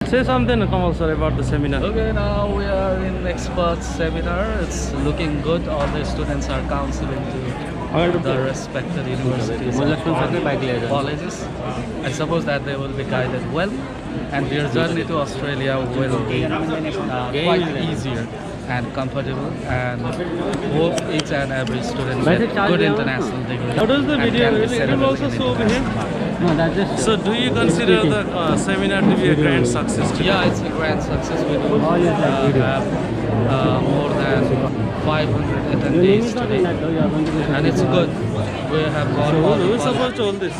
Say something, Kamal sir, about the seminar. Okay, now we are in expert seminar. It's looking good. All the students are counseling to the respected universities and colleges. I suppose that they will be guided well, and their journey to Australia will be quite easier and comfortable, and hope each and every student get good international degree. How does the and video? can be It will settled also in show over here. international. No, that's just. So, do you consider the seminar to be a grand success? Today? Yeah, it's a grand success. We do have more than 500 attendees today, and it's good. We have got all Who the is supposed to hold this?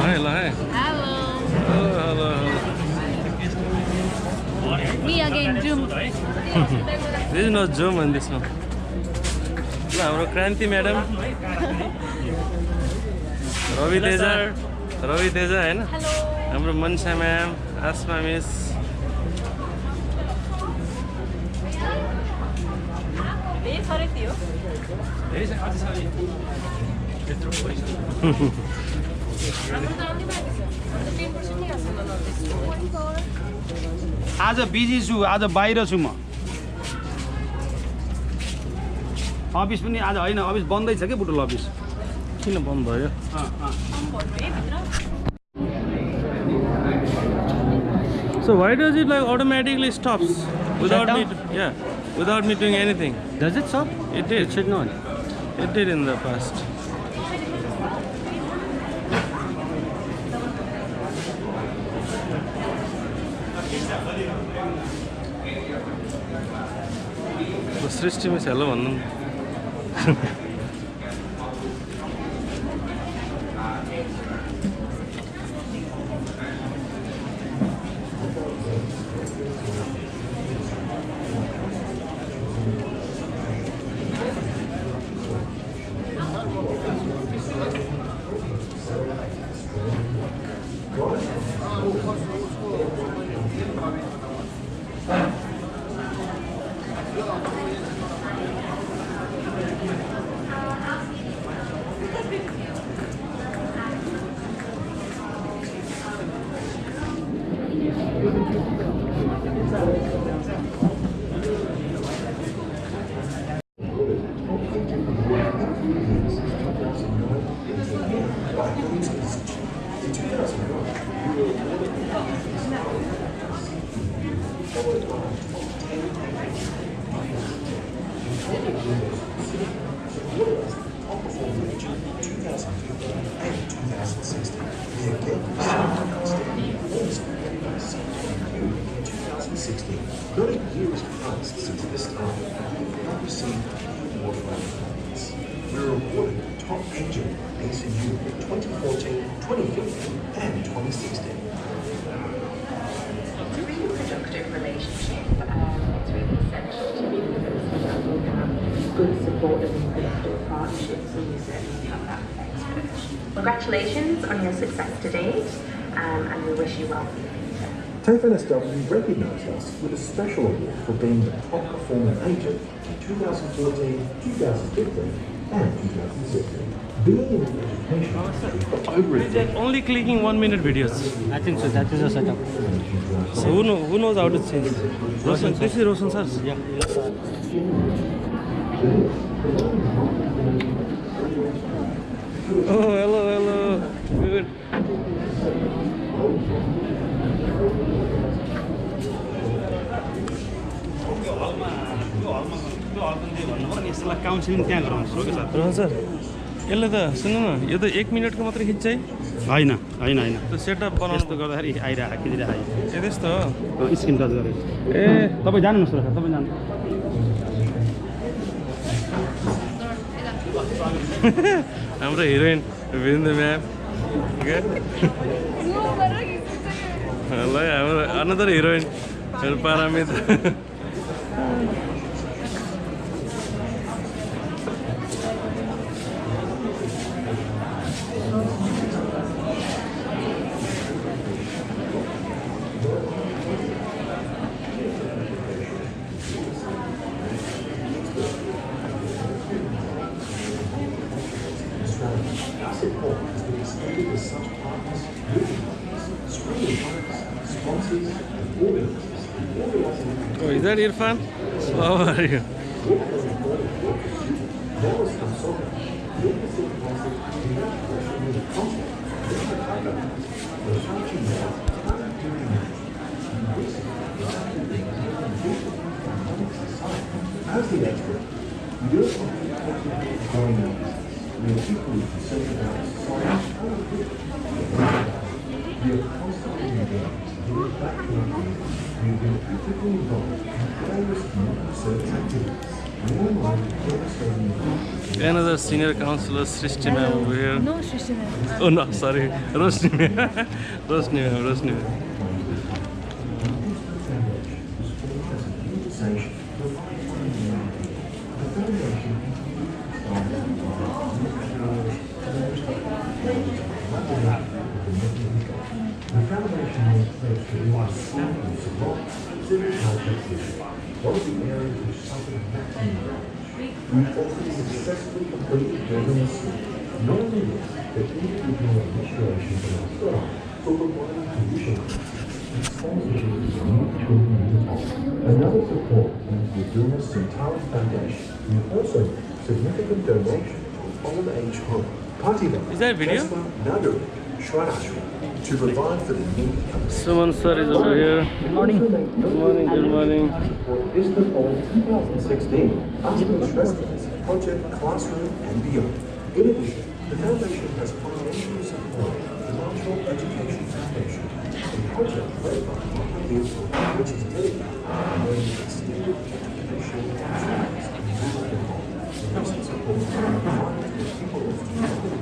Hi. Hello. Hello. Me again, Zoom. This is not Zoom on this one. No, our Kranti madam. Ravi Teja, है ना? Hello. हाम्रो मनसा ma'am, आसमा miss. आज busy छु, आज बाहिर छु म। Office पनि आज होइन, अफिस बन्दै छ के बुटुल अफिस। किन बन्द भयो? So why does it like automatically stops without me? Without me doing anything. Does it stop? It did. It should not. It did in the past. Srishti miss hello भन्नु Not a year has passed since this time. We've received award awards. We were awarded Top Agent ACU in 2014, 2015 and 2016. It's a really productive relationship. It's really essential to be with us so that we have good support and productive partnerships, and we certainly have that expert. Congratulations on your success to date, and we wish you well for the future. TAFE NSW recognised us with a special award for being the top performing agent in 2014, 2015 and 2016. Being in the education industry for over a decade. Only clicking 1 minute videos. I think so. That is a setup. So who knows how to change? Roshan, this is Roshan sir. Yeah. Oh, hello. Good. यसलाई counselling त्यहाँ गराउँछु हो कि sir? Rohan sir, यसले त सुन्नु न, यो त 1 मिनटको मात्रै खिच्छ है? होइन। त्यो सेटअप यस्तो बनाउनु गर्दाखेरि आइरहेको खिचिरहेको ए त्यस्तो हो? स्क्रिन टच गरेर। ए तपाईँ जानुहोस् न सर, तपाईँ जानु। हाम्रो हिरोइन बिन्दु म्याम ल हाम्रो another heroine Paramit Classic Hall has been extended with such partners, movie partners, screening partners, sponsors, and organisers. Oh, is that Irfan? How are you? As the expert, you're going out. We are equally concerned about society. We are constantly engaged. We are back to our roots. We have been actively involved in various community service activities. More and more devastating. Another senior counselor, Srishti ma'am over here. No, Srishti ma'am. Oh no, sorry, Roshni ma'am. Roshni ma'am, Roshni ma'am. One of the areas which suffered maximum damage. We've also successfully completed journalism. Not only this, but individual initiations in our staff for providing tuition and sponsorship of young children in the home. Another support is the Duma Santara Foundation. We have also significant donation to old age home. Party Is that a video? Nagaru, Shradashri, to provide for the needy. Suman sir is over here. Good morning. Good morning, good morning. Is the fall 2016 Aspen Stressfulness Project Classroom and Beyond. In addition, the Foundation has financially supported the Marshall Education Foundation, a project led by Michael Israel, which is dedicated to promoting extended educational opportunities in rural Nepal. The recent support is provided to the people of Nepal.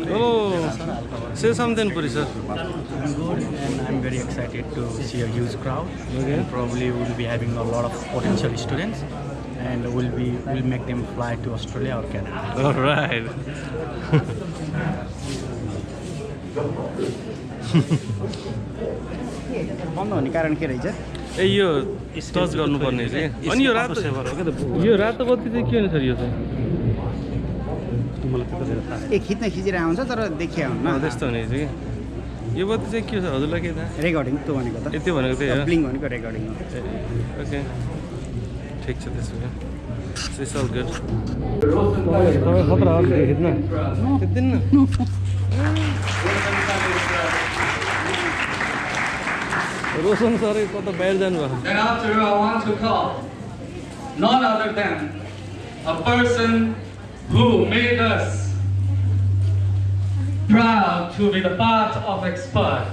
Oh, say something, Puri sir. I'm good and I'm very excited to see a huge crowd. Okay. Probably we'll be having a lot of potential students and we'll make them fly to Australia or Canada. All right. बन्द हुने कारण के रहेछ ए यो touch गर्नुपर्ने चाहिँ अनि यो रातो यो रातो बत्ती चाहिँ के हो नि सर यो चाहिँ ए खिच्न खिचेर आउँछ तर देखिया हुन्न त्यस्तो हुने चाहिँ कि यो बत्ती चाहिँ के हो हजुरलाई के थाहा रेकर्डिङ त्यो भनेको त यति भनेको त्यही हो ब्लिङ भनेको रेकर्डिङ हो ओके ठिक छ त्यसो भए इट्स अल गुड तपाईँ खतरा हो खिच्न खिच्दिन्न रोशन सर कता बाहिर जानुभयो Then after I want to call none other than a person who made us proud to be the part of Expert.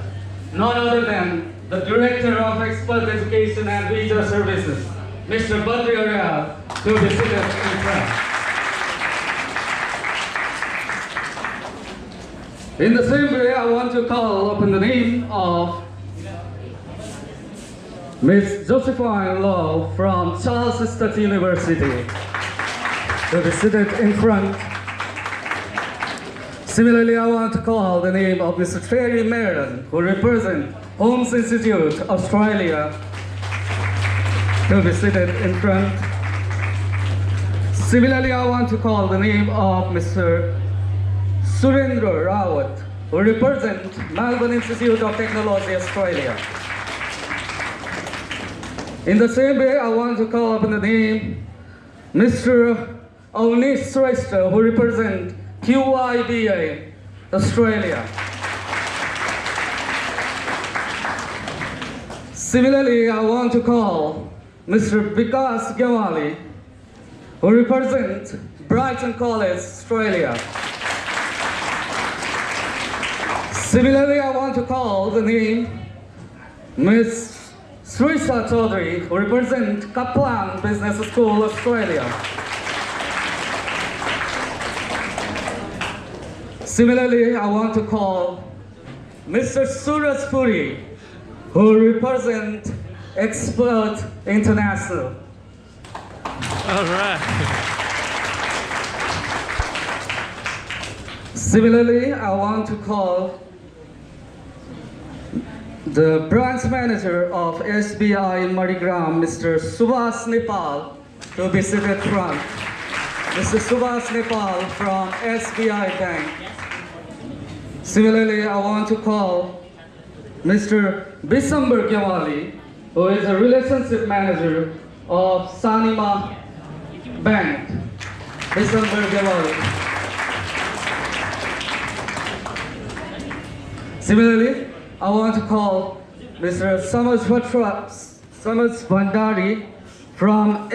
None other than the Director of Expert Education and Visa Services, Mr. Badri Aryal, to be seated in front. In the same way, I want to call upon the name of Ms. Josephine Lowe from Charles Sturt University to be seated in front. Similarly, I want to call the name of Mr. Terry Merritt, who represents Holmes Institute, Australia, to be seated in front. Similarly, I want to call the name of Mr. Surendra Rawat, who represents Melbourne Institute of Technology, Australia. In the same way, I want to call upon the name Mr. Avnish Shrestha, who represents QIBA, Australia. Similarly, I want to call Mr. Vikas Gyawali, who represents Brighton College, Australia. Similarly, I want to call the name Ms. Srisha Chaudhary, who represents Kaplan Business School, Australia. Similarly, I want to call Mr. Suraj Puri who represent Expert International. All right. Similarly, I want to call the branch manager of SBI in Marigram, Mr. Subhas Nepal, to be seated front. Mr. Subhas Nepal from SBI Bank. Similarly, I want to call Mr. Bisambar Gyawali, who is a relationship manager of Sanima Bank. Bisambar Gyawali. Similarly, I want to call Mr. Samaj Bhandari from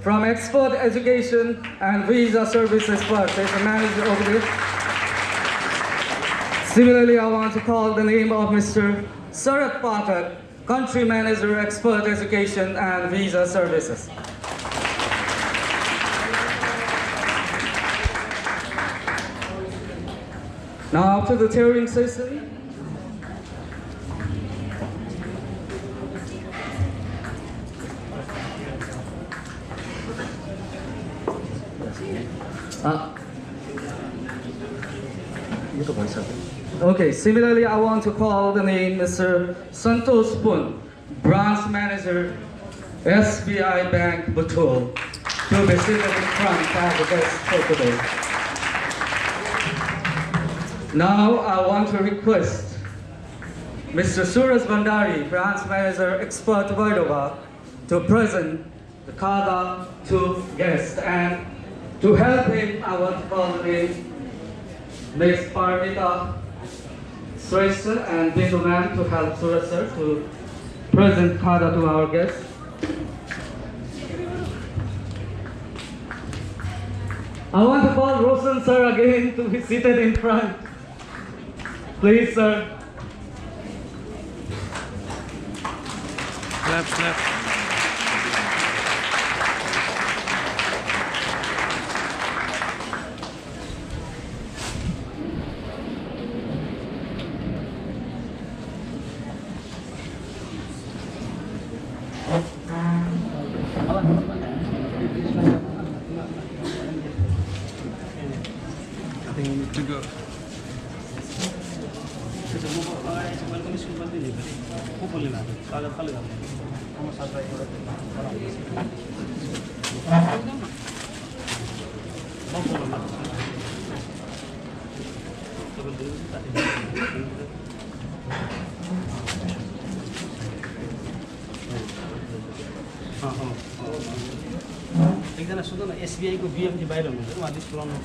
from Expert Education and Visa Services Plus. There's a manager over there. Similarly, I want to call the name of Mr. Sarat Pathak, Country Manager, Expert Education and Visa Services. Now, after the tearing session, okay, similarly, I want to call the name Mr. Santosh Pun, Branch Manager, SBI Bank, Batul, to be seated in front as the guest for today. Now, I want to request Mr. Suraj Bhandari, Branch Manager, Expert Vaidova, to present the Kada to guests, and to help him, I want to call the name Ms. Parmita Shrestha and Bindu ma'am to help Suraj sir to present Kada to our guests. I want to call Roshan sir again to be seated in front. Please, sir. Clap, clap. I think we need to go. एकजना सुन्नु न SBI को BMG बाहिर हुनुहुन्छ उहाँले पुराउनु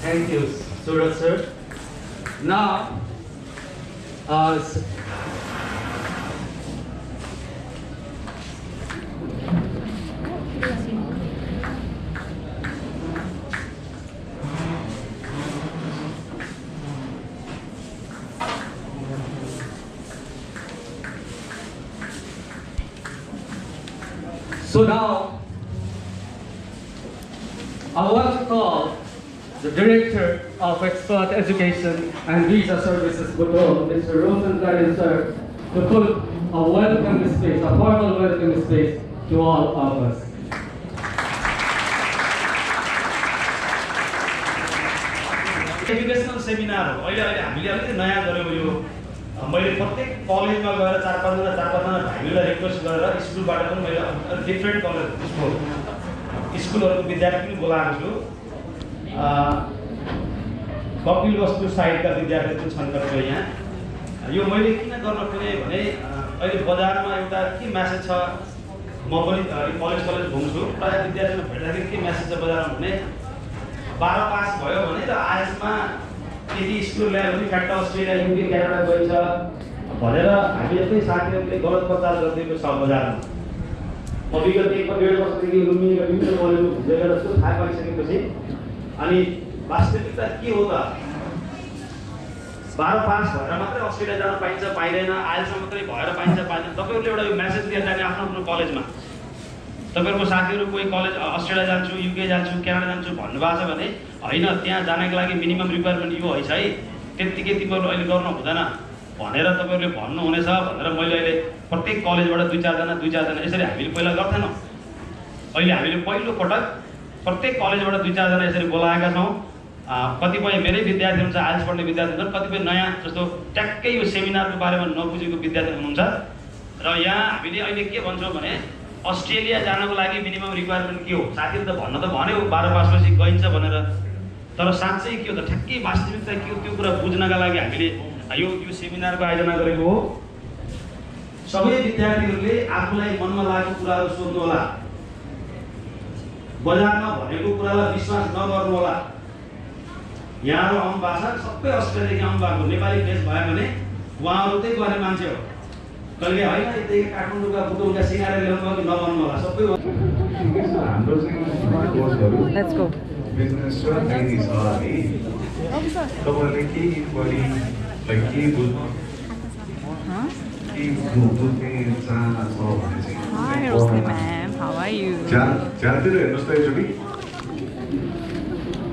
Thank you, Suraj sir. Now, so now, I want to call the Director of Expert Education and Visa Services, Batul, Mr. Roshan Karan sir, to put a welcome space, a formal welcome space to all of us. Educational seminar हो अहिले हामीले अलिकति नयाँ गरेको यो मैले प्रत्येक कलेजमा गएर चार पाँचजना भाइहरूलाई रिक्वेस्ट गरेर स्कुलबाट पनि मैले डिफ्रेन्ट कलेज स्कुलहरूको विद्यार्थी पनि बोलाएको छु कपिल वस्तु साइडका विद्यार्थी पनि छन् कतिपय यहाँ यो मैले किन गर्न खोजेँ भने अहिले बजारमा एउटा के म्यासेज छ, म पनि कलेज घुम्छु, प्रायः विद्यार्थीमा भेट्दाखेरि के म्यासेज छ बजारमा भने 12 पास भयो भने र आइएलटिएसमा यदि स्कोर ल्यायो भने फ्याक्ट अस्ट्रेलिया, युके, क्यानाडा गइन्छ भनेर हामी जस्तै साथीहरूले गलत प्रचार गरिदिएको छ बजारमा। म विगत 1-1.5 वर्षदेखि लुम्बिनीका विभिन्न कलेजमा घुमेर जस्तो थाहा पाइसकेपछि अनि वास्तविकता के हो त, 12 पास भएर मात्रै अस्ट्रेलिया जान पाइन्छ पाइँदैन, आइएलटिएसमा मात्रै भएर पाइन्छ पाइँदैन। तपाईँहरूले एउटा यो म्यासेज दिएर जाने आफ्नो आफ्नो कलेजमा तपाईँहरूको साथीहरू कोही कलेज अस्ट्रेलिया जान्छु, युके जान्छु, क्यानाडा जान्छु भन्नुभएको छ भने होइन, त्यहाँ जानको लागि मिनिमम रिक्वायरमेन्ट यो है त्यत्तिकै तिमीहरू अहिले गर्नु हुँदैन भनेर तपाईँहरूले भन्नुहुनेछ भनेर मैले अहिले प्रत्येक कलेजबाट 2-4 जना यसरी हामीले पहिला गर्थेनौँ। अहिले हामीले पहिलोपटक प्रत्येक कलेजबाट 2-4 जना यसरी बोलाएका छौँ। कतिपय मेरै विद्यार्थी हुनुहुन्छ, आइएल्टिएस पढ्ने विद्यार्थी हुनुहुन्छ, कतिपय नयाँ जस्तो ट्याक्कै यो सेमिनारको बारेमा नबुझेको विद्यार्थी हुनुहुन्छ। र यहाँ हामीले अहिले के भन्छौँ भने अस्ट्रेलिया जानको लागि मिनिमम रिक्वायरमेन्ट के हो, साथीले त भन्न त भन्यो 12 पासपछि गइन्छ भनेर, तर साँच्चै के हो त, ठ्याक्कै वास्तविकता के हो त्यो कुरा बुझ्नका लागि हामीले यो सेमिनारको आयोजना गरेको हो। सबै विद्यार्थीहरूले आफूलाई मनमा लागेको कुराहरू सोध्नु होला, बजारमा भनेको कुरालाई विश्वास नगर्नु होला। यहाँ आउनु भएको छ, सबै अस्ट्रेलियादेखि आउनु भएको नेपाली फेस भयो भने उहाँहरू त्यही गर्ने मान्छे हो, कहिले होइन यतै काठमाडौँका बुटौलका सिँगारेर ल्याउनु भयो कि नभन्नु होला। सबै हाम्रो चाहिँ Let's go. Business raw Chinese छ है, तपाईँहरूले केही बढी के बुझ्नु बुझ्ने चाहना छ भने चाहिँ Hi, Rosli ma'am. How are you? च्यातिर हेर्नुहोस् त एकचोटि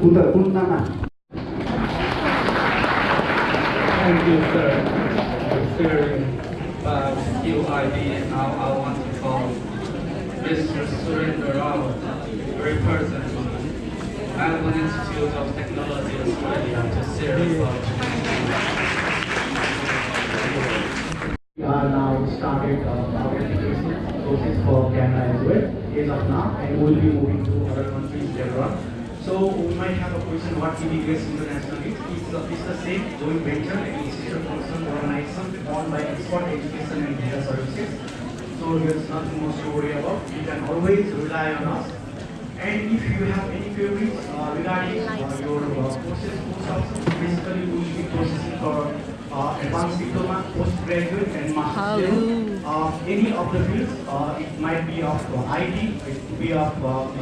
उता कुन्नामा। Thank you, sir, for sharing QIB. And now I want to call Mr. Surinder Rao, representing Melbourne Institute of Technology, Australia, to share about. We are now started our application process for Canada as well as of now, and we will be moving to other countries later on. So we might have a question what EDGS International is. It's the same joint venture and institutional organization owned by Export Education and Visa Services. So there's nothing much to worry about. You can always rely on us. And if you have any queries regarding your courses, course options, basically we will be processing for advanced diploma, postgraduate and master's level. Any of the fields, it might be of IT, it could be of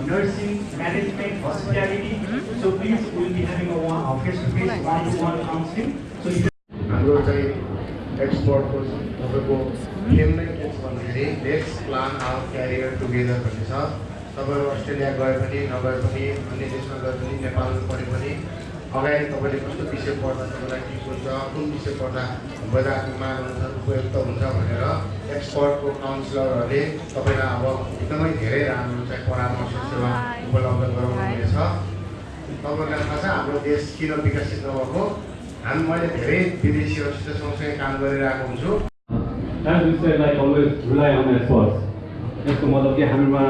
nursing, management, hospitality. So please, we will be having a face-to-face, one-to-one counseling. So you हाम्रो चाहिँ एक्सपोर्टको तपाईँको M नै के छ भन्दाखेरि let's plan our career together भन्ने छ। तपाईँहरू अस्ट्रेलिया गए पनि नगए पनि अन्य देशमा गए पनि नेपालमा पढे पनि अगाडि तपाईँले कस्तो विषय पढ्दा तपाईँलाई ठिक हुन्छ, कुन विषय पढ्दा बजारमा माग हुन्छ, उपयुक्त हुन्छ भनेर एक्सपर्टको काउन्सिलरहरूले तपाईँलाई अब एकदमै धेरै राम्रो चाहिँ परामर्श सेवा उपलब्ध गराउनुहुनेछ। तपाईँलाई थाहा छ हाम्रो देश किन विकसित नभएको, मैले धेरै विदेशीहरूसित सँगसँगै काम गरिरहेको हुन्छु। As we said, like always, rely on experts. यसको मतलब कि हामीमा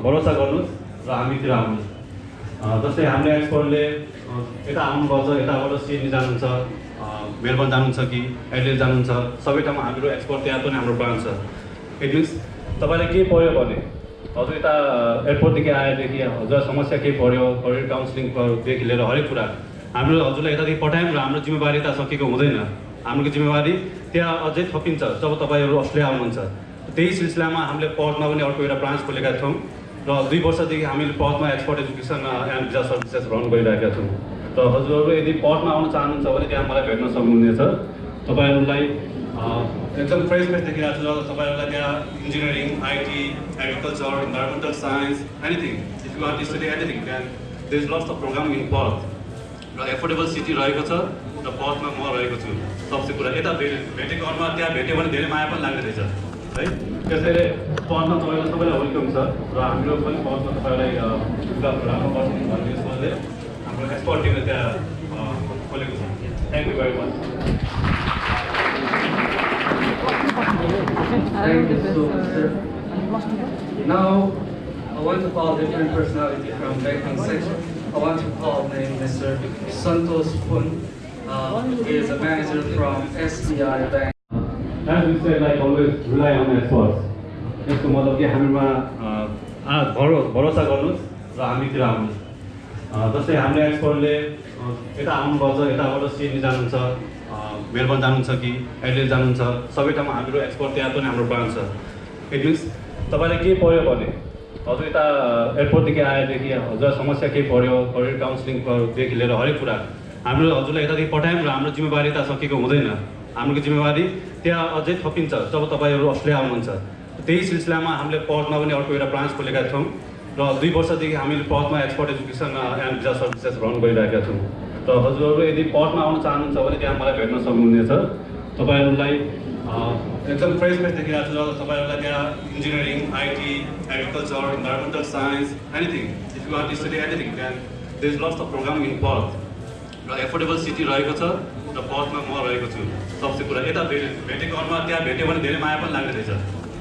भरोसा गर्नुहोस् र हामीतिर आउनुहोस्। जस्तै हाम्रो एक्सपर्टले यता आउनुपर्छ, यताबाट सिडनी जानुहुन्छ, मेलबर्न जानुहुन्छ कि एडिलेड जानुहुन्छ, सबै ठाउँमा हाम्रो एक्सपर्ट त्यहाँ पनि हाम्रो ब्रान्च छ। इट मिन्स तपाईँले केही पऱ्यो भने हजुर यता एयरपोर्टदेखि आएदेखि हजुर समस्या केही पऱ्यो, करियर काउन्सिलिङदेखि लिएर हरेक कुरा हाम्रो हजुरलाई यतादेखि पठायौँ र हाम्रो जिम्मेवारी त सकेको हुँदैन। हाम्रो जिम्मेवारी त्यहाँ अझै थपिन्छ जब तपाईँहरू अस्ट्रेलिया आउनुहुन्छ। त्यही सिलसिलामा हामीले पर्थमा पनि अर्को एउटा ब्रान्च खोलेका छौँ र 2 वर्षदेखि हामीले पर्थमा एक्सपोर्ट एजुकेसन एन्ड भिजा सर्भिसेस रन गरिरहेका छौँ। र हजुरहरू यदि पर्थमा आउन चाहनुहुन्छ भने त्यहाँ मलाई भेट्न सक्नुहुनेछ। तपाईँहरूलाई एकदम फ्रेस देखिरहेको छ। तपाईँहरूलाई त्यहाँ engineering, IT, agriculture, environmental science, anything if you want to study anything then there is lots of programme in Perth र एफोर्डेबल सिटी रहेको छ र पर्थमा म रहेको छु। सबसे कुरा यता भेटेको अनुहार त्यहाँ भेट्यो भने धेरै माया पनि लाग्ने रहेछ है। त्यसैले पर्थमा तपाईँलाई सबैलाई वेलकम छ र हाम्रो पनि पर्थमा तपाईँलाई राम्रो पर्छ भन्ने सोचले हाम्रो एक्सपर्ट टिमले त्यहाँ खोलेको छ। Thank you very much. Thank you so much, sir. Now, I want to call different personality from banking section. I want to call name Mr. Santosh Pun. He is a manager from SBI Bank. As we said, like always rely on experts. यसको मतलब कि हामीमा भरोसा गर्नुहोस् र हामीतिर आउनुहोस्। जस्तै हामीले एक्सपर्टले यता आउनुपर्छ, यताबाट सिडनी जानुहुन्छ, मेलबर्न जानुहुन्छ कि एडिलेड जानुहुन्छ, सबै ठाउँमा हाम्रो एक्सपर्ट त्यहाँ पनि हाम्रो ब्रान्च छ। इट मिन्स तपाईँलाई के पऱ्यो भने हजुर यता एयरपोर्टदेखि आएदेखि हजुर समस्या केही पऱ्यो, करियर काउन्सिलिङदेखि लिएर हरेक कुरा हाम्रो हजुरलाई यतादेखि पठायौँ र हाम्रो जिम्मेवारी त सकेको हुँदैन। हाम्रो जिम्मेवारी त्यहाँ अझै थपिन्छ जब तपाईँहरू अस्ट्रेलिया आउनुहुन्छ। त्यही सिलसिलामा हामीले पर्थमा पनि अर्को एउटा ब्रान्च खोलेका छौँ र 2 वर्षदेखि हामीले पर्थमा एक्सपर्ट एजुकेसन एन्ड भिजा सर्भिसेस रन गरिरहेका छौँ। र हजुरहरू यदि पर्थमा आउन चाहनुहुन्छ भने त्यहाँ मलाई भेट्न सक्नुहुनेछ। तपाईँहरूलाई एकदम फ्रेस देखिरहेको छु र तपाईँहरूलाई त्यहाँ engineering, IT, agriculture, environmental science, anything if you want to study anything then there is lots of programme in Perth र एफोर्डेबल सिटी रहेको छ र पर्थमा म रहेको छु। सबसे कुरा यता भेटेको अनुहार त्यहाँ भेट्यो भने धेरै माया पनि लाग्ने रहेछ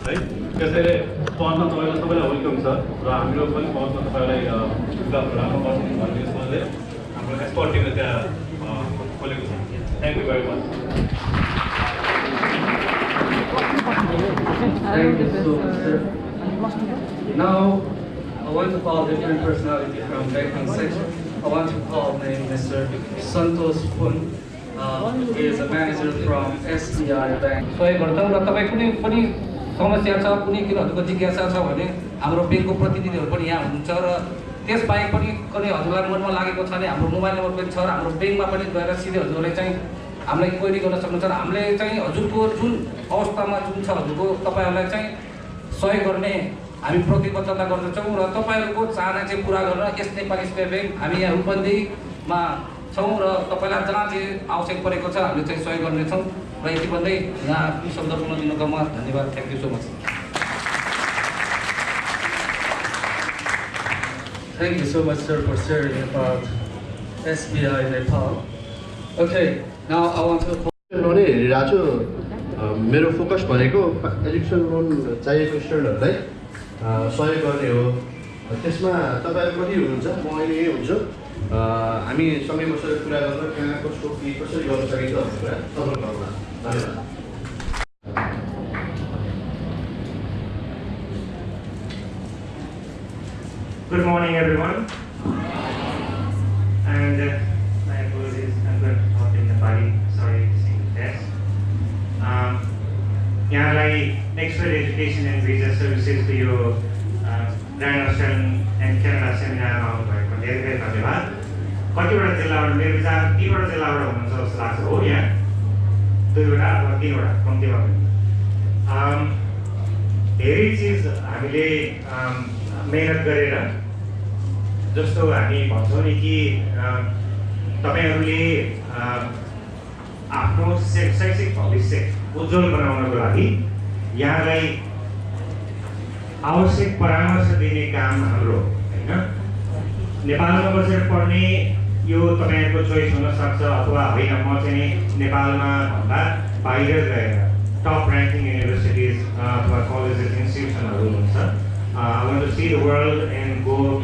है। त्यसैले पर्थमा तपाईँलाई सबैलाई वेलकम छ र हाम्रो पनि पर्थमा तपाईँलाई राम्रो पर्छ भन्ने सोचले हाम्रो एक्सपर्ट टिमले त्यहाँ खोलेको छ। Thank you very much. Thank you so much, sir. Now, I want to call the different personality from banking section. I want to call name Mr. Santosh Pun. He is a manager from SBI Bank. सहयोग गर्छौँ र तपाईँ कुनै पनि समस्या छ, कुनै कुराहरूको जिज्ञासा छ भने हाम्रो ब्याङ्कको प्रतिनिधिहरू पनि यहाँ हुनुहुन्छ र त्यसबाहेक पनि कुनै हजुरलाई मनमा लागेको छ भने हाम्रो मोबाइल नम्बर पनि छ र हाम्रो ब्याङ्कमा पनि गएर सिधै हजुरलाई चाहिँ हामीलाई क्वेरी गर्न सक्नुहुन्छ र हामीले चाहिँ हजुरको जुन अवस्थामा जुन छ हजुरको तपाईँहरूलाई चाहिँ सहयोग गर्ने हामी प्रतिबद्धता गर्दछौँ र तपाईँहरूको चाहना चाहिँ पुरा गर्न यस नेपाली स्टेट ब्याङ्क हामी यहाँ रूपन्देहीमा छौँ र तपाईँलाई जहाँ चाहिँ आवश्यक परेको छ हामीले चाहिँ सहयोग गर्नेछौँ र यति भन्दै यहाँ शब्द पुनः दिनुकोमा धन्यवाद। Thank you so much. Thank you so much, sir, for sharing about SBI Nepal. Okay, now I want to. Loan हेरिरहेको छु। मेरो फोकस भनेको एजुकेसन लोन चाहिएको स्टुडेन्टहरूलाई सहयोग गर्ने हो। त्यसमा तपाईँहरू कति हुनुहुन्छ? म अहिले यही हुन्छु। हामी सँगै बसेर कुरा गरेर कहाँ कस्तो के कसरी गर्न सकिन्छ भन्ने कुरा तपाईँको घरमा। धन्यवाद। Good morning, everyone. And my apologies, I'm going to talk in Nepali. Sorry, missing the test. यहाँलाई एक्सपर्ट एजुकेसन एन्ड भिजा सर्भिसेस को यो ग्रान्ड अस्ट्रेलियन एन्ड क्यानाडा सेमिनारमा आउनुभएको धेरै धेरै धन्यवाद। कतिवटा जिल्लाबाट मेरो विचार 3वटा जिल्लाबाट हुनुहुन्छ जस्तो लाग्छ हो, यहाँ 2वटा अथवा 3वटा कम्तीमा पनि। धेरै चिज हामीले मेहनत गरेर जस्तो हामी भन्छौँ नि कि तपाईँहरूले आफ्नो शैक्षिक भविष्य उज्जवल बनाउनको लागि यहाँलाई आवश्यक परामर्श दिने काम हाम्रो हैन। नेपालमा बसेर पढ्ने यो तपाईँहरूको चोइस हुन सक्छ अथवा होइन म चाहिँ नेपालमा भन्दा बाहिर गएर टप र्याङ्किङ युनिभर्सिटिज अथवा कलेजेस इन्स्टिट्युसनहरू हुन्छ। I want to see the world and go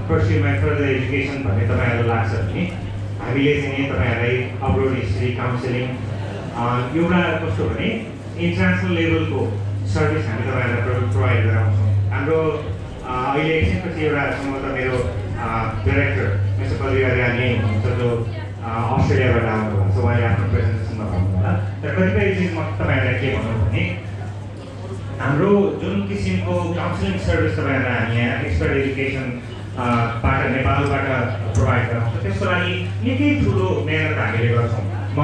pursue my further education भन्ने तपाईँहरूलाई लाग्छ भने हामीले चाहिँ तपाईँहरूलाई अब्रोड हिस्ट्री काउन्सिलिङ एउटा कस्तो भने इन्टरनेसनल लेभलको सर्भिस हामी तपाईँहरूलाई प्रोभाइड गराउँछौँ। हाम्रो अहिले एकछिनपछि एउटा सम्भवतः मेरो डाइरेक्टर मिस्टर बलिगारी यहीँ हुनुहुन्छ जो अस्ट्रेलियाबाट आउनुभएको छ। उहाँले आफ्नो प्रेजेन्टेसनमा भन्नुहोला। तर कतिपय चिज म तपाईँहरूलाई के भनौँ भने हाम्रो जुन किसिमको काउन्सिलिङ सर्भिस तपाईँहरूलाई हामी यहाँ एक्सपर्ट एजुकेसन बाट नेपालबाट प्रोभाइड गराउँछ त्यसको लागि निकै ठुलो मेहनत हामीले गर्छौँ। म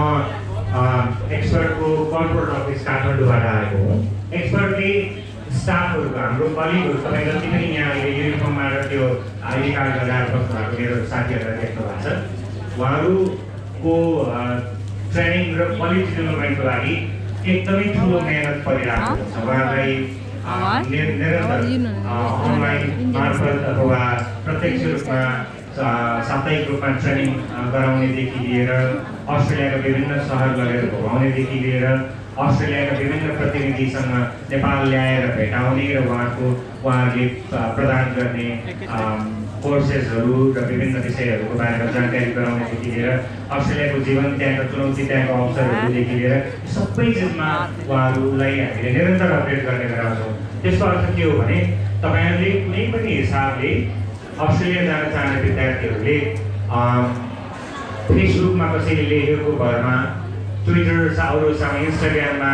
एक्सपर्टको कर्पोरेट अफिस काठमाडौँबाट आएको हो। एक्सपर्टले स्टाफहरूको हाम्रो कलिगहरू तपाईँ जति पनि यहाँ अहिले युनिफर्ममा र त्यो आइडी कार्ड लगाएर बस्नु भएको मेरो साथीहरूलाई देख्नु भएको छ। उहाँहरूको ट्रेनिङ र क्वालिटी डेभलपमेन्टको लागि एकदमै ठुलो मेहनत परिरहेको छ। उहाँलाई निरन्तर अनलाइन मार्फत अथवा प्रत्यक्ष रूपमा साप्ताहिक रूपमा ट्रेनिङ गराउनेदेखि लिएर अस्ट्रेलियाका विभिन्न सहर लगेर घुमाउनेदेखि लिएर अस्ट्रेलियाका विभिन्न प्रतिनिधिसँग नेपाल ल्याएर भेटाउने र उहाँहरूले प्रदान गर्ने कोर्सेसहरू र विभिन्न विषयहरूको बारेमा जानकारी गराउनेदेखि लिएर अस्ट्रेलियाको जीवन, त्यहाँका चुनौती, त्यहाँको अवसरहरूदेखि लिएर सबै चिजमा उहाँहरूलाई हामीले निरन्तर अपडेट गर्ने गरेका छौँ। त्यसको अर्थ के हो भने तपाईँहरूले कुनै पनि हिसाबले अस्ट्रेलिया जान चाहने विद्यार्थीहरूले फेसबुकमा कसैले लेखेको भरमा, ट्विटर अरू इन्स्टाग्राममा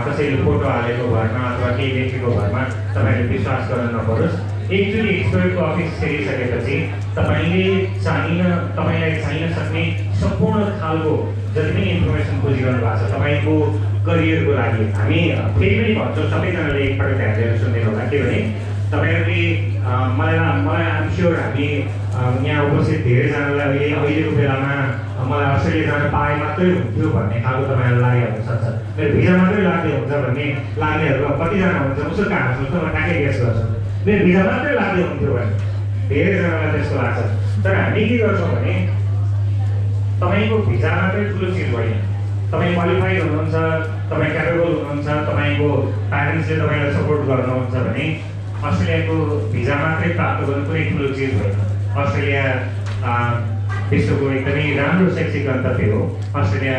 कसैले फोटो हालेको भरमा अथवा केही लेखेको भरमा तपाईँले विश्वास गर्न नपरोस्। एकचोटि एक्सपर्टको अफिस हेरिसकेपछि तपाईँलाई चाहिन सक्ने सम्पूर्ण खालको जति पनि इन्फर्मेसन खोजिरहनु भएको छ तपाईँको करियरको लागि। हामी फेरि पनि भन्छौँ, सबैजनाले एकपल्ट ध्यान दिएर सुनिदिनु होला। के भने तपाईँहरूले मलाई आइम स्योर हामी यहाँ उपस्थित धेरैजनालाई अहिलेको बेलामा मलाई अस्ट्रेलिया जान पाए मात्रै हुन्थ्यो भन्ने खालको तपाईँहरूलाई लाग्न सक्छ। मेरो भिजा मात्रै लाग्ने हुन्छ भन्ने लाग्नेहरू कतिजना हुन्छ उसको कहाँ हुन्छ म ठ्याक्कै गेस गर्छु। मेरो भिजा मात्रै लाग्ने हुन्थ्यो भने धेरैजनालाई त्यस्तो लाग्छ। तर हामी के गर्छौँ भने तपाईँको भिजा मात्रै ठुलो चिज होइन। तपाईँ क्वालिफाइड हुनुहुन्छ, तपाईँ क्यापेबल हुनुहुन्छ, तपाईँको प्यारेन्ट्सले तपाईँलाई सपोर्ट गर्नुहुन्छ भने अस्ट्रेलियाको भिजा मात्रै प्राप्त गर्नु कुनै ठुलो चिज होइन। अस्ट्रेलिया विश्वको एकदमै राम्रो शैक्षिक गन्तव्य हो। अस्ट्रेलिया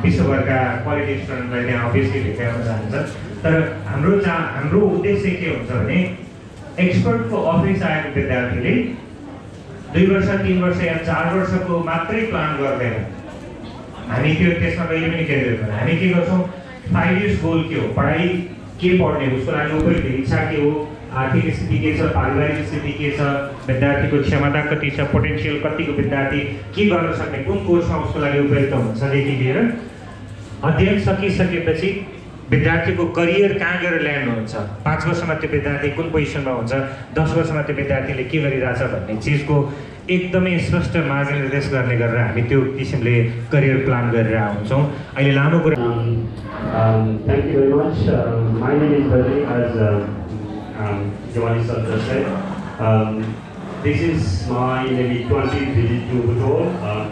विश्वभरका क्वालिटी स्टुडेन्टलाई त्यहाँ अभियसली भेटाउन चाहन्छ। तर हाम्रो उद्देश्य के हुन्छ भने एक्सपर्टको अफिस आएको विद्यार्थीले 2 वर्ष 3 वर्ष या 4 वर्षको मात्रै प्लान गर्दैन। हामी त्यसमा कहिले पनि केन्द्रित गर्दैन। हामी के गर्छौँ, 5 इयर्स गोल के हो, पढाइ के पढ्ने, उसको लागि उपयुक्त इच्छा के हो, आर्थिक स्थिति के छ, पारिवारिक स्थिति के छ, विद्यार्थीको क्षमता कति छ, पोटेन्सियल कतिको विद्यार्थी के गर्न सक्ने, कुन कोर्समा उसको लागि उपयुक्त हुन्छदेखि लिएर अध्ययन सकिसकेपछि विद्यार्थीको करियर कहाँ गएर ल्यान्ड हुन्छ, 5 वर्षमा त्यो विद्यार्थी कुन पोजिसनमा हुन्छ, 10 वर्षमा त्यो विद्यार्थीले के गरिरहेछ भन्ने चिजको एकदमै स्पष्ट मार्गनिर्देश गर्ने गरेर हामी त्यो किसिमले करियर प्लान गरेर आउँछौँ। अहिले लामो कुरा Thank you very much. My name is Badri, as Giovanni sir just said. This is my maybe 20th visit to Bhutan.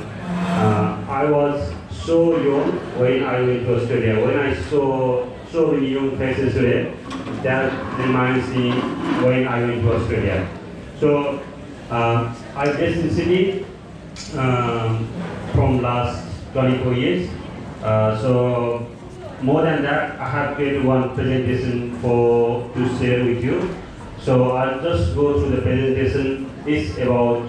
I was so young when I went to Australia. When I saw so many young faces today, that reminds me when I went to Australia. So I based in Sydney from last 24 years. So more than that, I have created one presentation to share with you. So I'll just go through the presentation. It's about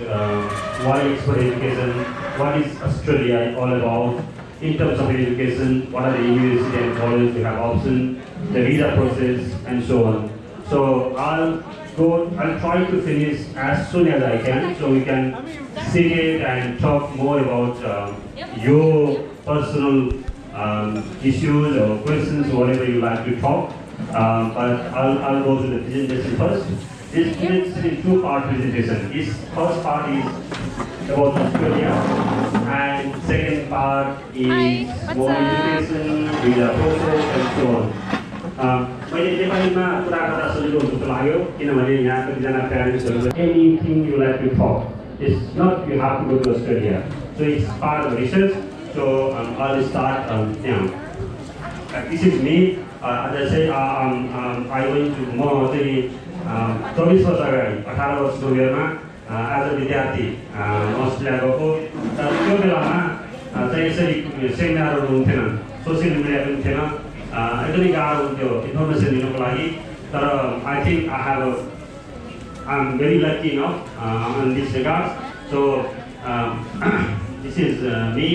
why expert education, what is Australia all about, in terms of education, what are the university and colleges we have option, the visa process, and so on. So I'll try to finish as soon as I can, so we can sit it and talk more about your personal issues or questions, whatever you like to talk. But I'll go to the presentation first. This is in 2-part presentation. This first part is about Australia, and second part is more education, visa process, and so on. मैले नेपालीमा कुरा गर्दा सजिलो हुन्छ जस्तो लाग्यो, किनभने यहाँ कतिजना प्यारेन्ट्सहरू anything you like to talk. It's not you have to go to Australia. So it's part of research. So I'll start now. This is me. As I say, I went to 24 वर्ष अगाडि 18 वर्षको उमेरमा as a विद्यार्थी Australia गएको। तर त्यो बेलामा चाहिँ यसरी सेमिनारहरू हुन्थेन, सोसियल मिडिया पनि थिएन, एकदमै गाह्रो हुन्थ्यो इन्फर्मेसन दिनुको लागि। तर I think I am very lucky enough in this regards. So this is me.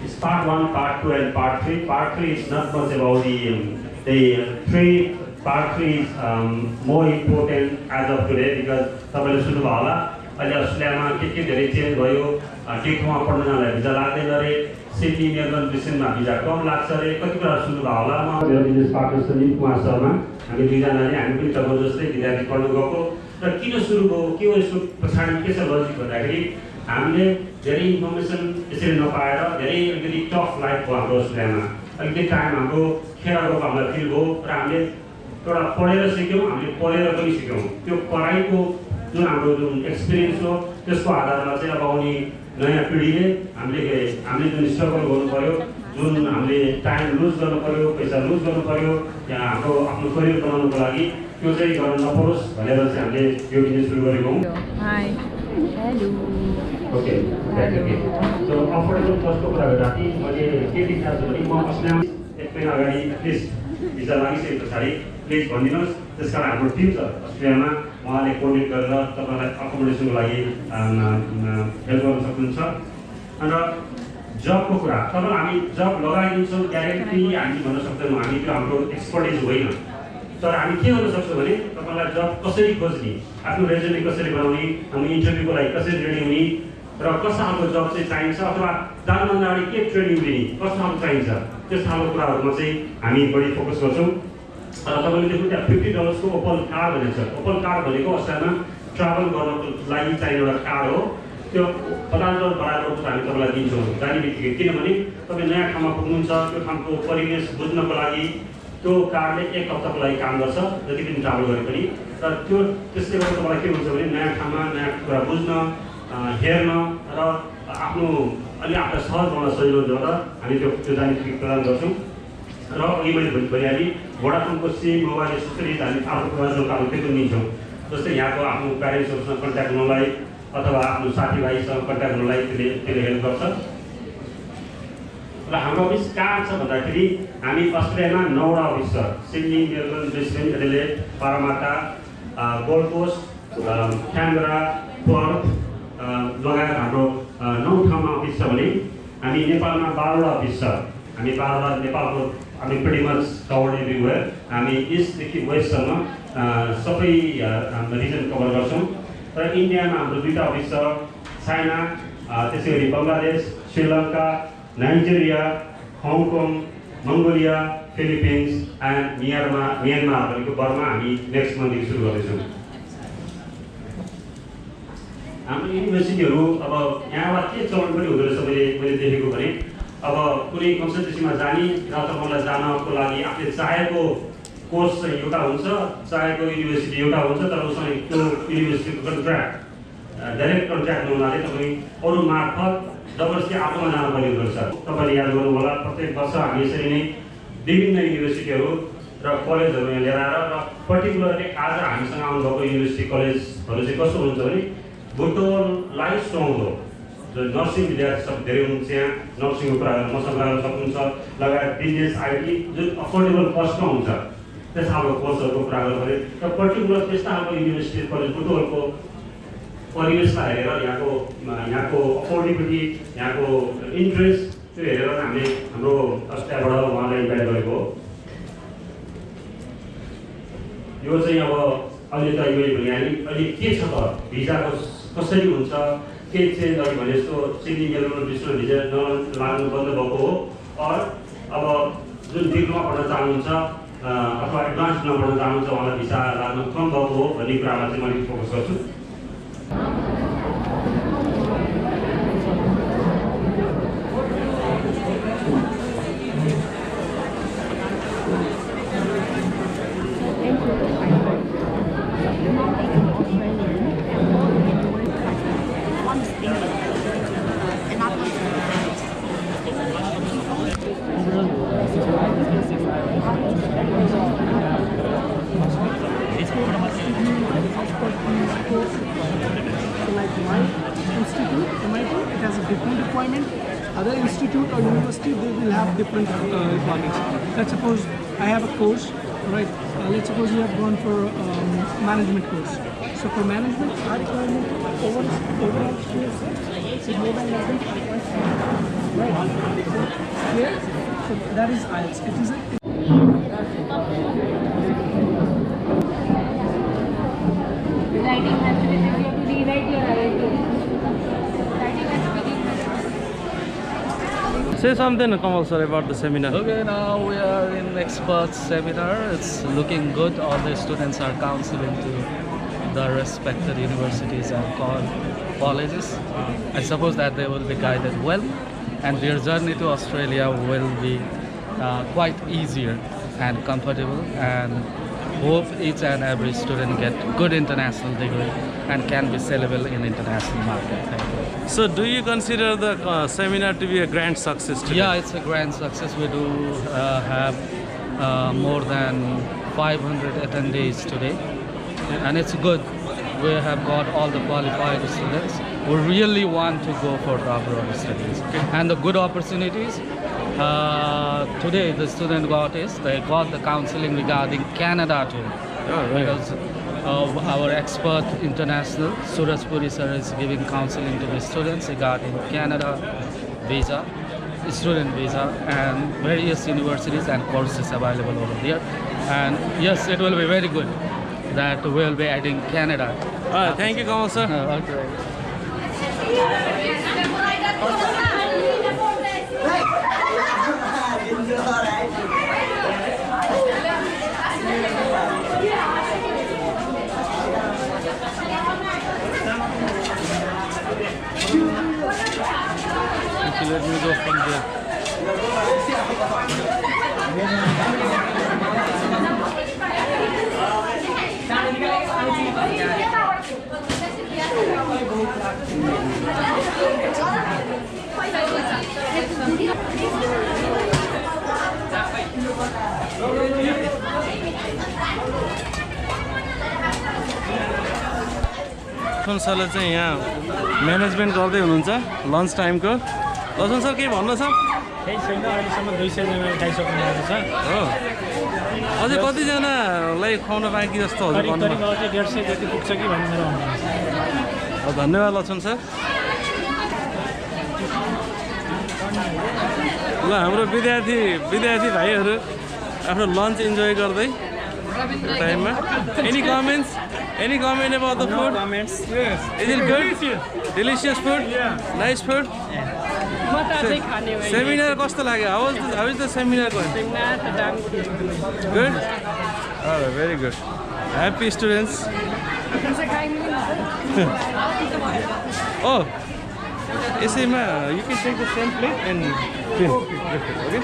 It's part 1, part 2, and part 3. Part 3 is not much about part 3 is more important as of today, because तपाईँले सुन्नुभयो होला अहिले अस्ट्रेलियामा के धेरै change भयो। के ठाउँमा पढ्न जाँदा भिजा लाग्दैन अरे, सिडनी मेलबर्न ब्रिस्बेनमा भिजा कम लाग्छ अरे, कति कुरा सुन्नुभयो होला। म मेरो बिजनेस पार्टनर सञ्जीव कुमार शर्मा, हामी दुईजनाले हामी पनि तपाईँ जस्तै विद्यार्थी पढ्नु गएको। र किन सुरु भयो, के हो यसको पछाडि के छ लजिक भन्दाखेरि हामीले धेरै इन्फर्मेसन यसरी नपाएर धेरै अलिकति टफ लाइफ भयो हाम्रो अस्ट्रेलियामा। अलिकति टाइम हाम्रो खेर गएको हामीलाई फिल भयो र हामीले एउटा पढेर सिक्यौँ, हामीले पढेर पनि सिक्यौँ। त्यो पढाइको जुन हाम्रो जुन एक्सपिरियन्स हो त्यसको आधारमा चाहिँ अब आउने नयाँ पिँढीले हामीले जुन स्ट्रगल गर्नु पऱ्यो, जुन हामीले टाइम लुज गर्नु पऱ्यो, पैसा लुज गर्नु पऱ्यो, यहाँ हाम्रो आफ्नो करियर बनाउनुको लागि त्यो चाहिँ गर्न नपरोस् भनेर चाहिँ हामीले यो बिजनेस सुरु गरेको हौँ। Hi. Hello. Okay so affordable कस्टको कुरा गर्दाखेरि मैले के देखाएको छु भने म अस्ट्रेलियामा 1 महिना अगाडि एटलिस्ट भिजा लागिसके पछाडि प्लिज भनिदिनुहोस्। त्यस कारण हाम्रो टिम छ अस्ट्रेलियामा, उहाँले कोर्डिनेट गरेर तपाईँलाई अकोमोडेसनको लागि हेल्प गर्न सक्नुहुन्छ। र जबको कुरा तपाईँलाई हामी जब लगाइदिन्छौँ ग्यारेन्टी हामी भन्न सक्दैनौँ, हामी त्यो हाम्रो एक्सपर्टिज होइन। तर हामी के गर्न सक्छौँ भने तपाईँलाई जब कसरी खोज्ने, आफ्नो रेज्युमे कसरी बनाउने, हामी इन्टरभ्यूको लागि कसरी रेडी हुने र कस्तो खालको जब चाहिँ चाहिन्छ अथवा जानुभन्दा अगाडि के ट्रेनिङ लिने, कस्तो खालको चाहिन्छ, त्यस खालको कुराहरूमा चाहिँ हामी बढी फोकस गर्छौँ। तपाईँले देख्नु त्यहाँ $50 को ओपन कार्ड भनेको छ। ओपन कार्ड भनेको अस्ट्रेलियामा ट्राभल गर्नको लागि चाहिने एउटा कार्ड हो। त्यो $50 बराबर हामी तपाईँलाई दिन्छौँ जाने बित्तिकै, किनभने तपाईँ नयाँ ठाउँमा पुग्नुहुन्छ, त्यो ठाउँको परिवेश बुझ्नको लागि त्यो कार्डले 1 हप्ताको लागि काम गर्छ जति पनि ट्राभल गरे पनि। तर त्यो त्यसले गर्दा तपाईँलाई के हुन्छ भने नयाँ ठाउँमा नयाँ कुरा बुझ्न, हेर्न र आफ्नो अलि आफूलाई सहज बनाउन सजिलो हुन्छ र हामी त्यो जानकारी प्रदान गर्छौँ। र अघि मैले भनिहालेँ भोडाफोनको सिम, मोबाइल एसेसरिज हामी आफ्नो प्रयोजनको लागि त्यो पनि दिन्छौँ। जस्तै यहाँको आफ्नो प्यारेन्ट्सहरूसँग कन्ट्याक्ट गर्नलाई अथवा आफ्नो साथीभाइसँग कन्ट्याक्ट गर्नलाई त्यसले हेल्प गर्छ। र हाम्रो अफिस कहाँ छ भन्दाखेरि हामी अस्ट्रेलियामा 9वटा अफिस छ। Sydney, Melbourne, Brisbane, Adelaide, Parramatta, Gold Coast, Canberra, Perth लगायत हाम्रो 9 ठाउँमा अफिस छ भने हामी नेपालमा 12वटा अफिस छ। हामी 12वटा नेपालको हामी प्रिटी मच कभर्ड एभ्रिवेयर। हामी इस्टदेखि वेस्टसम्म सबै रिजन कभर गर्छौँ। र इन्डियामा हाम्रो 2टा अफिस छ, चाइना, त्यसै गरी Bangladesh, Sri Lanka, Nigeria, Hong Kong, Mongolia, Philippines end Myanmar भनेको बर्मा हामी नेक्स्ट मन्थदेखि सुरु गर्दैछौँ। हाम्रो युनिभर्सिटीहरू अब यहाँबाट के चलन पनि हुँदो रहेछ मैले देखेको भने अब कुनै कन्सल्टेन्सीमा जाने र तपाईँलाई जानको लागि आफूले चाहेको कोर्स चाहिँ एउटा हुन्छ, चाहेको युनिभर्सिटी एउटा हुन्छ, तर उसँग त्यो युनिभर्सिटीको कन्ट्र्याक्ट डाइरेक्ट कन्ट्र्याक्ट नहुनाले तपाईँ अरू मार्फत जबरजस्ती आफूमा जानुपर्ने हुँदो रहेछ। तपाईँले याद गर्नु होला प्रत्येक वर्ष हामी यसरी नै विभिन्न युनिभर्सिटीहरू र कलेजहरू यहाँ लिएर आएर र पर्टिकुलरली आज हामीसँग आउनुभएको युनिभर्सिटी कलेजहरू चाहिँ कस्तो हुन्छ भने बुटोललाई सुहाउँदो नर्सिङ विद्यार्थी सब धेरै हुनुहुन्छ यहाँ, नर्सिङको कुराहरू मसँग गर्न सक्नुहुन्छ, लगायत बिजनेस, आइटी जुन अफोर्डेबल कस्टमा हुन्छ त्यस खालको कोर्सहरूको कुरा गर्नु पऱ्यो। र पर्टिकुलर त्यस्ता खालको युनिभर्सिटी कलेज बुटोलको परिवेशलाई हेरेर यहाँको अफोर्डेबिलिटी, यहाँको इन्ट्रेस्ट त्यो हेरेर हामीले हाम्रो अस्ट्रेलियाबाट उहाँलाई इन्भाइट गरेको हो। यो चाहिँ अब अहिले त यो भनिहालेँ। अहिले के छ त भिजाको कसरी हुन्छ, के चेन्ज अघि भने जस्तो सिडनी, मेलबर्न, ब्रिस्बेन भिजा लाग्नु बन्द भएको हो। अब जुन डिप्लोमा पढ्न चाहनुहुन्छ अथवा एडभान्समा पढ्न चाहनुहुन्छ उहाँलाई भिसा लाग्नु कम भएको हो भन्ने कुरामा चाहिँ मैले फोकस गर्छु। Other institute or university, they will have different requirements. Let's suppose I have a course, right? Let's suppose you have gone for management course. So for management, our requirement overall skills is more than 5.5. Right? Clear? So that is IELTS. It is writing has to be, you have to rewrite your IELTS. Writing and speaking. Say something, Kamal sir, about the seminar. Okay, now we are in experts seminar. It's looking good. All the students are counseling to the respected universities and colleges. I suppose that they will be guided well, and their journey to Australia will be quite easier and comfortable, and hope each and every student get good international degree and can be sellable in international market. Thank you. So do you consider the seminar to be a grand success today? Yeah, it's a grand success. We do have more than 500 attendees today, and it's good. We have got all the qualified students who really want to go for the abroad studies. And the good opportunities today the student they got the counseling regarding Canada too. Oh, right. Because our expert international Suraj Puri sir is giving counseling to the students regarding Canada visa, student visa, and various universities and courses available over there. And yes, it will be very good that we will be adding Canada. Thank you, Kamal sir. Okay. Let me go from there. Lakshman सरले चाहिँ यहाँ management गर्दै हुनुहुन्छ lunch टाइमको। Lakshman sir केही भन्नु छ? केही छैन, अहिलेसम्म 200 जनाले खाइसक्नु भएको छ हो। अझै कतिजनालाई खुवाउन बाँकी जस्तो हजुर करिब अझै 150 जति पुग्छ कि भन्ने मेरो अनुमान छ। धन्यवाद लक्ष्मण सर। ल हाम्रो विद्यार्थी भाइहरू आफ्नो लन्च इन्जोय गर्दै टाइममा। Any comment about the food? No comments. Yes. Is it good? Delicious food? Yeah. Nice food? Seminar कस्तो लाग्यो? How is the seminar going? Good? Oh, very good. Happy students. Oh, यसैमा you can take the same plate and fill. Okay?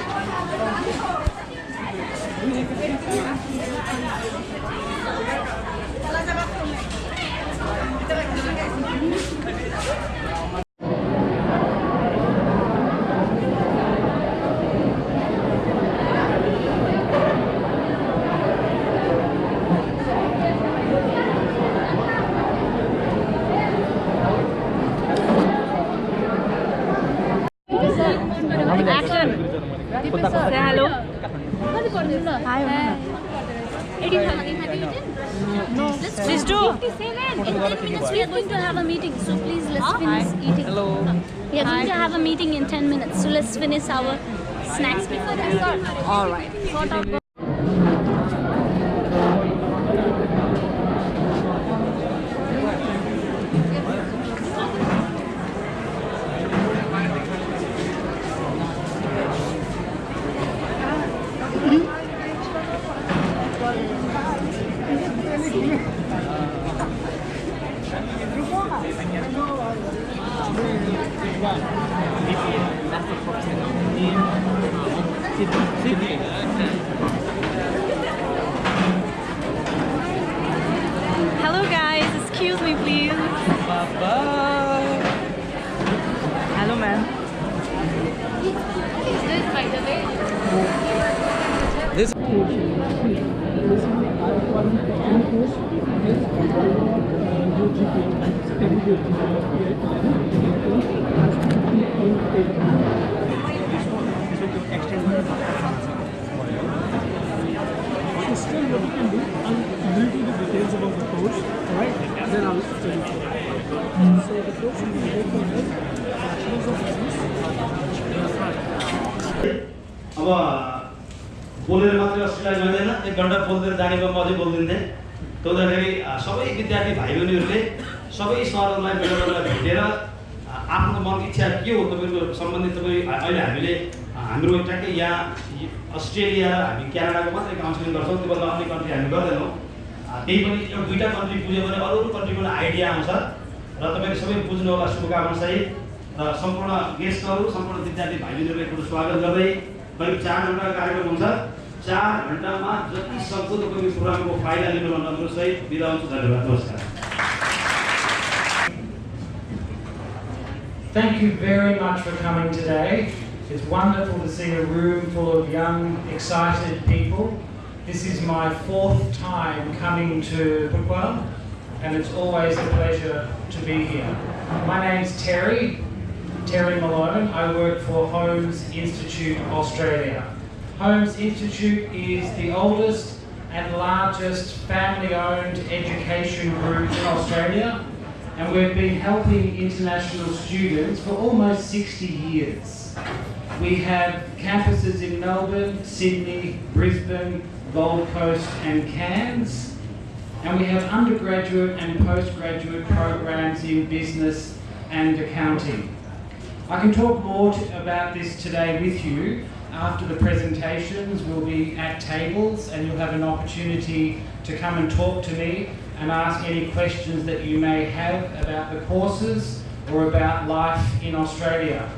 Action. Say hello. Hi. 85. No. Please do. 57. In 10 minutes we are going to have a meeting. So please let's finish eating. Hello. We are going to have a meeting in 10 minutes. So let's finish our snacks before that start. All right. Sort of. Hello guys, excuse me please. Bye-bye. Hello ma'am. Is this by the way? This So still what you can do, I'll give you the details about the course, alright? Then I'll tell you. So the course will be made for this, Bachelor's of Business. अब बोलेर मात्रै Australia जाँदैन, 1 घण्टा बोल्दै जानेको म अझै बोल्दिन्थे। त्यसैले सबै विद्यार्थी भाइ बहिनीहरूले सबै सरहरूलाई मेडमहरूलाई भेटेर आफ्नो मनको इच्छा के हो तपाईको सम्बन्धित तपाईँ अहिले हामीले हाम्रो ट्याक्कै यहाँ अस्ट्रेलिया र हामी क्यानाडाको मात्रै काउन्सिलिङ गर्छौँ, त्योभन्दा अन्य कन्ट्री हामी गर्दैनौँ। त्यही पनि एउटा 2टा कन्ट्री बुझ्यो भने अरू कन्ट्रीको आइडिया आउँछ र तपाईँले सबै बुझ्नु होला शुभकामना सहित। र सम्पूर्ण गेस्टहरू सम्पूर्ण विद्यार्थी भाइ बहिनीहरूको स्वागत गर्दै करिब 4 घण्टाको कार्यक्रम हुन्छ। 4 घण्टामा जति सक्दो तपाईको प्रोग्रामको फाइदा लिनु भन्ने अनुरोध सहित बिदा हुन्छु। धन्यवाद, नमस्कार। Thank you very much for coming today. It's wonderful to see a room full of young, excited people. This is my 4th time coming to Pukwa, and it's always a pleasure to be here. My name's Terry Malone. I work for Holmes Institute Australia. Holmes Institute is the oldest and largest family-owned education group in Australia, and we've been helping international students for almost 60 years. We have campuses in Melbourne, Sydney, Brisbane, Gold Coast and Cairns, and we have undergraduate and postgraduate programs in business and accounting. I can talk more about this today with you. After the presentations, we'll be at tables and you'll have an opportunity to come and talk to me and ask any questions that you may have about the courses or about life in Australia.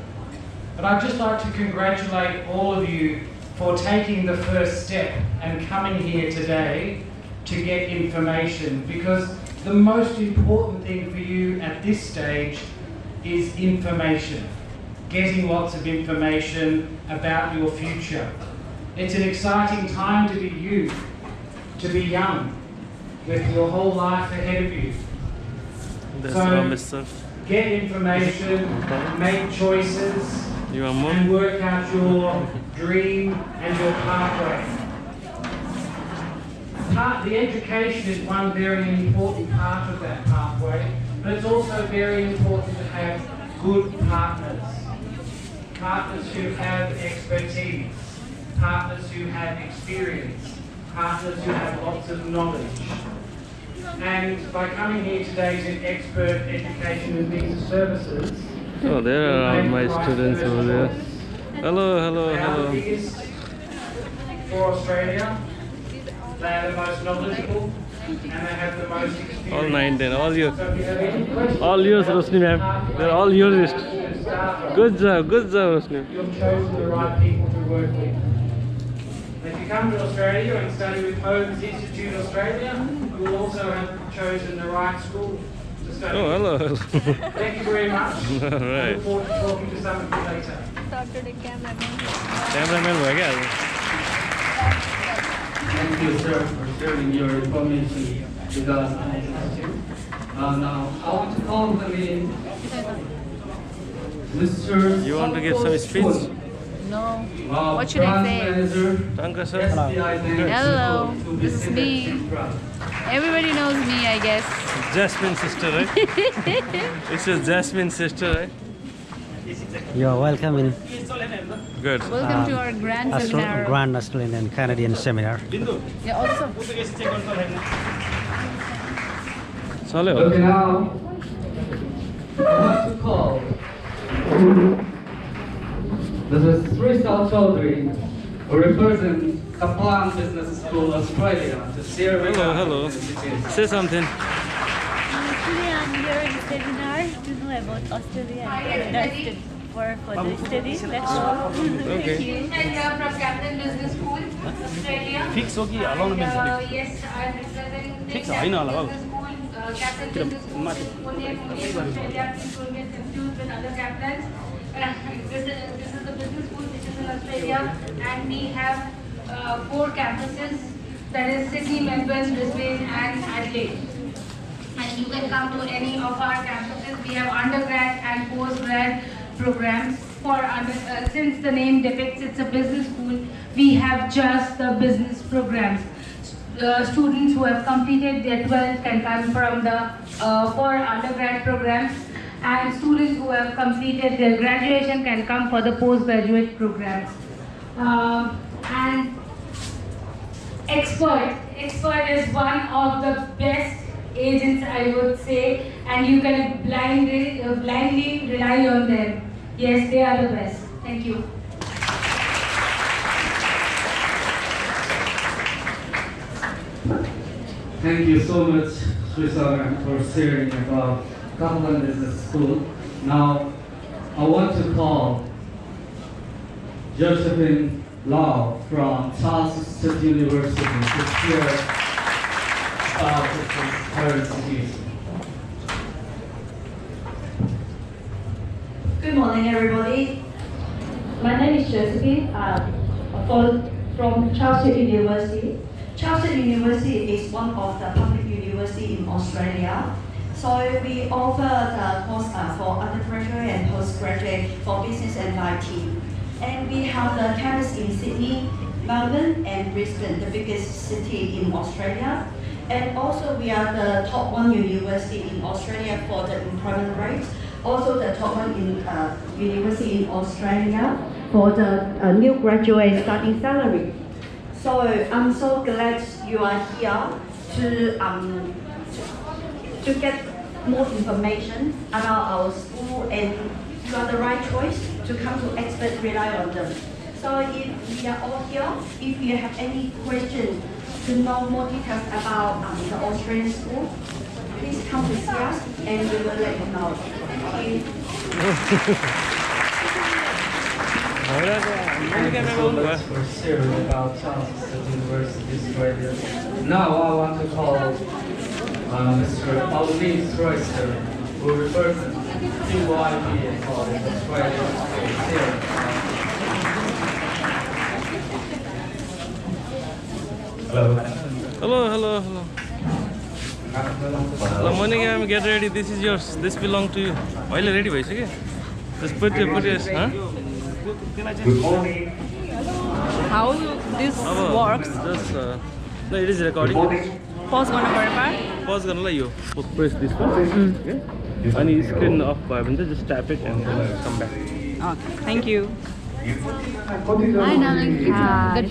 But I'd just like to congratulate all of you for taking the first step and coming here today to get information, because the most important thing for you at this stage is information. Getting lots of information about your future. It's an exciting time to be you, to be young, with your whole life ahead of you. So get information, make choices, and work out your dream and your pathway. The education is one very important part of that pathway, but it's also very important to have good partners. Partners who have expertise, partners who have experience, partners who have lots of knowledge. And by coming here today to Expert Education and Visa Services, oh, there are my students over there. Hello, hello, they are hello. the biggest for Australia. They are the most knowledgeable and they have the most experience. All 9, 10, all yours. So if you have any questions, All yours, Rosni ma'am. They're all yours. Good job, Rosni. You've chosen the right people to work with. If you come to Australia and study with Holmes Institute Australia, you will also have chosen the right school to study. Oh, hello. Thank you very much. All right. I look forward to talking to some of you later. Cameraman bhagyo haल्यो. Thank you, sir, for sharing your information with us. Now, I want to call the name Mr. You want to give some speech? No. What should I say? Danke, sir. Hello. This is me. Everybody knows me, I guess. Jasmine's sister, right? It's your Jasmine's sister, right? You are welcome in Good. Welcome to our grand seminar. Grand Australian and Canadian seminar. Yeah, also. Okay, now I want to call Mr. Srisal Chaudhary, who represents Kaplan Business School, Australia, to share with us. Hello. Say something. Actually, I'm here in seminar to know about Australia and Canada for further study. Let's go. Okay. Thank you. I'm here from Kaplan Business School, Australia. Fix हो कि हलाउन मिल्छ? Yes, I'm representing Fix होइन होला बाबु. Kaplan Business School, Australia, infused with other Kaplans. This is the business school which is in Australia, and we have 4 campuses, that is Sydney, Melbourne, Brisbane and Adelaide. And you can come to any of our campuses. We have undergrad and postgrad programs. Since the name depicts it's a business school, we have just the business programs. Students who have completed their 12th can come from the 4 undergrad programs, and students who have completed their graduation can come for the postgraduate programs. And Expert is one of the best agents, I would say, and you can blindly rely on them. Yes, they are the best. Thank you. Thank you so much, Srisal, for sharing about Kaplan Business School. Now, I want to call Josephine Law from Charles Sturt University to share about his current situation. Good morning, everybody. My name is Josephine from Charles Sturt University. Charles Sturt University is one of the public universities in Australia. So we offer the course for undergraduate and postgraduate for business and IT. And we have the campus in Sydney, Melbourne, and Brisbane, the biggest city in Australia. And also we are the top 1 university in Australia for the employment rate. Also the top 1 in university in Australia for the new graduate starting salary. So I'm so glad you are here to get more information about our school, and you are the right choice to come to Expert Rely on them. So if we are all here, if you have any questions to know more details about the Australian school, please come to see us and we will let you know. Thank you. We're serious about Charles Sturt University Australia. Now I want to call Mr. Pauline Royster, who represents CYB College Australia. Hello. Hello, Monica, get ready. This is yours. This belongs to you. Are you ready, boys? Okay. Just put your, huh? Good morning. How this works? Just, no, it is recording. Pause gonna verify? Pause gonna let you. Press this one. Okay. And you screen off by window, just tap it and come back. Okay, thank you. Hi, darling.